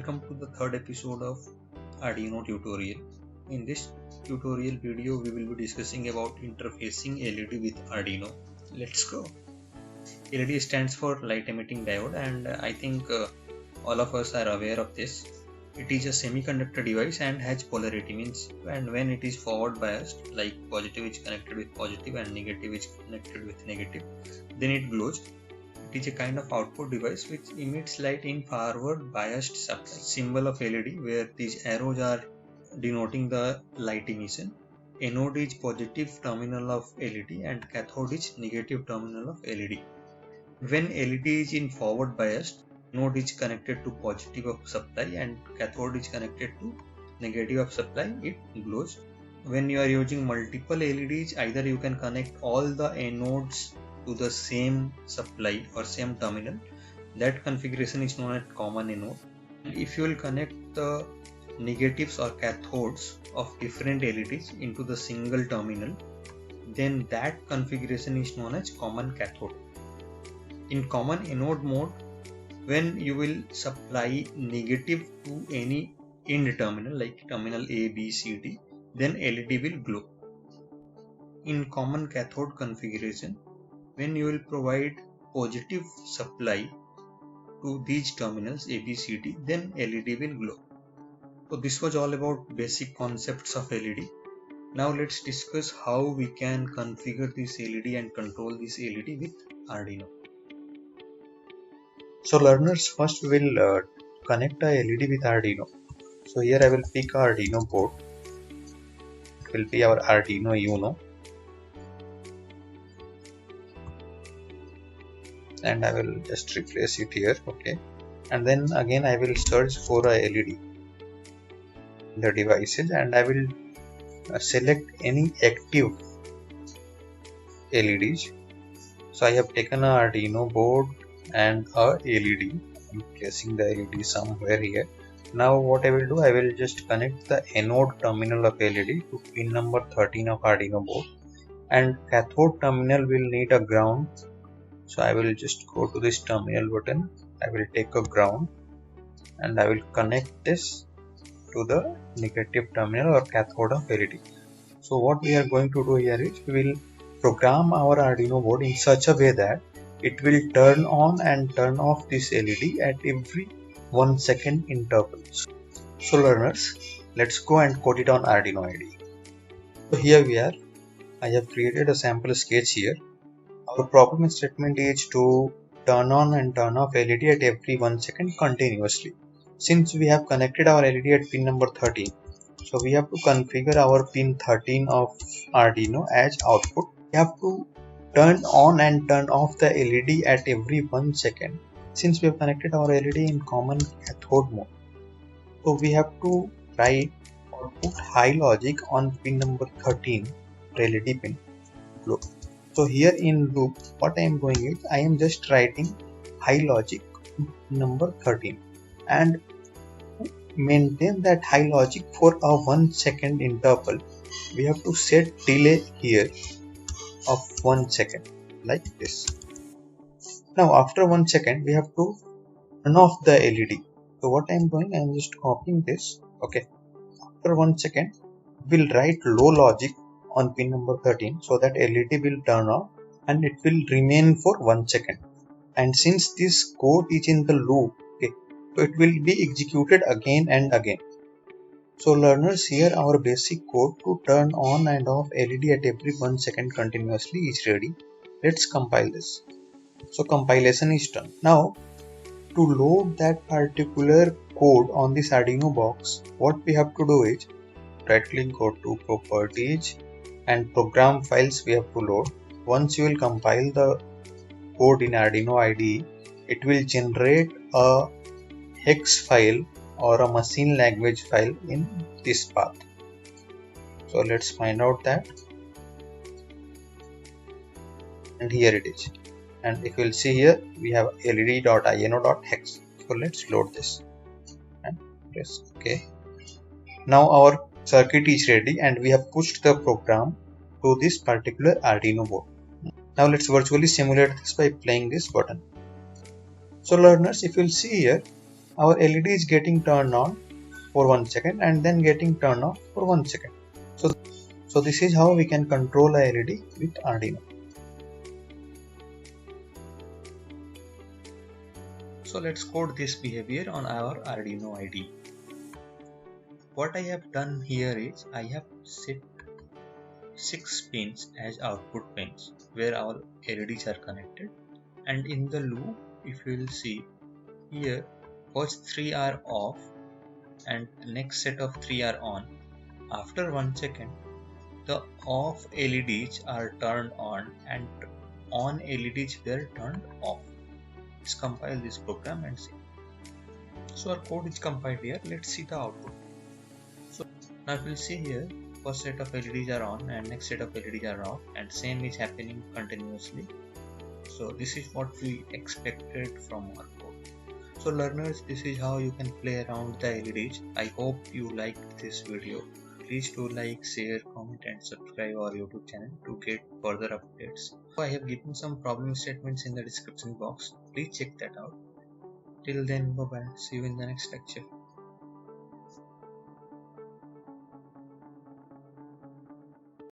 welcome to the third episode of Arduino tutorial. In this tutorial video we will be discussing about interfacing LED with Arduino. Let's go. LED stands for light emitting diode, and I think all of us are aware of this. It is a semiconductor device and has polarity, means and when it is forward biased, like positive is connected with positive and negative is connected with negative, then it glows. It is a kind of output device which emits light in forward biased supply. Symbol of LED, where these arrows are denoting the light emission. Anode is positive terminal of LED and cathode is negative terminal of LED. When LED is in forward biased, anode is connected to positive of supply and cathode is connected to negative of supply, it glows. When you are using multiple LEDs, either you can connect all the anodes to the same supply or same terminal. That configuration is known as common anode. If you will connect the negatives or cathodes of different LEDs into the single terminal, then that configuration is known as common cathode. In common anode mode, when you will supply negative to any end terminal like terminal A, B, C, D, then LED will glow. In common cathode configuration, when you will provide positive supply to these terminals A, B, C, D, then LED will glow. So this was all about basic concepts of LED. Now let's discuss how we can configure this LED and control this LED with Arduino. So learners, first we will connect a LED with Arduino. So here I will pick Arduino board. It will be our Arduino Uno. And I will just replace it here, okay, and then again I will search for a LED in the devices and I will select any active LEDs. So I have taken a Arduino board and a LED. I'm placing the LED somewhere here. Now what I will do, I will just connect the anode terminal of LED to pin number 13 of Arduino board, and cathode terminal will need a ground. So I will just go to this terminal button, I will take a ground and I will connect this to the negative terminal or cathode of LED. So what we are going to do here is we will program our Arduino board in such a way that it will turn on and turn off this LED at every 1 second intervals. So learners, let's go and code it on Arduino IDE. So here we are, I have created a sample sketch here. Our problem statement is to turn on and turn off LED at every 1 second continuously. Since we have connected our LED at pin number 13, so we have to configure our pin 13 of Arduino as output. We have to turn on and turn off the LED at every 1 second, since we have connected our LED in common cathode mode. So we have to write or put high logic on pin number 13, LED pin glow. So here in loop, what I am doing is I am just writing high logic number 13, and maintain that high logic for a 1 second interval. We have to set delay here of 1 second like this. Now after 1 second we have to turn off the LED. So what I am doing, I am just copying this. Okay. After 1 second, we'll write low logic on pin number 13 so that LED will turn off and it will remain for 1 second. And since this code is in the loop, okay, so it will be executed again and again. So learners, here our basic code to turn on and off LED at every 1 second continuously is ready. Let's compile this. So compilation is done. Now to load that particular code on this Arduino box, what we have to do is right click, go to properties and program files we have to load. Once you will compile the code in Arduino IDE, it will generate a hex file or a machine language file in this path. So let's find out that, and here it is. And if you will see here, we have led.ino.hex. So let's load this and press OK. Now our circuit is ready and we have pushed the program to this particular Arduino board. Now let's virtually simulate this by playing this button. So learners, if you will see here, our LED is getting turned on for 1 second and then getting turned off for 1 second. So this is how we can control a LED with Arduino. So let's code this behavior on our Arduino IDE. What I have done here is I have set 6 pins as output pins where our LEDs are connected, and in the loop, if you will see here, first 3 are off and the next set of 3 are on. After 1 second, the off LEDs are turned on and on LEDs were turned off. Let's compile this program and see. So our code is compiled here. Let's see the output. So now if you see here, first set of LEDs are on and next set of LEDs are off, and same is happening continuously. So this is what we expected from our code. So learners, this is how you can play around the LEDs. I hope you liked this video. Please do like, share, comment and subscribe our YouTube channel to get further updates. So I have given some problem statements in the description box. Please check that out. Till then, bye bye. See you in the next lecture.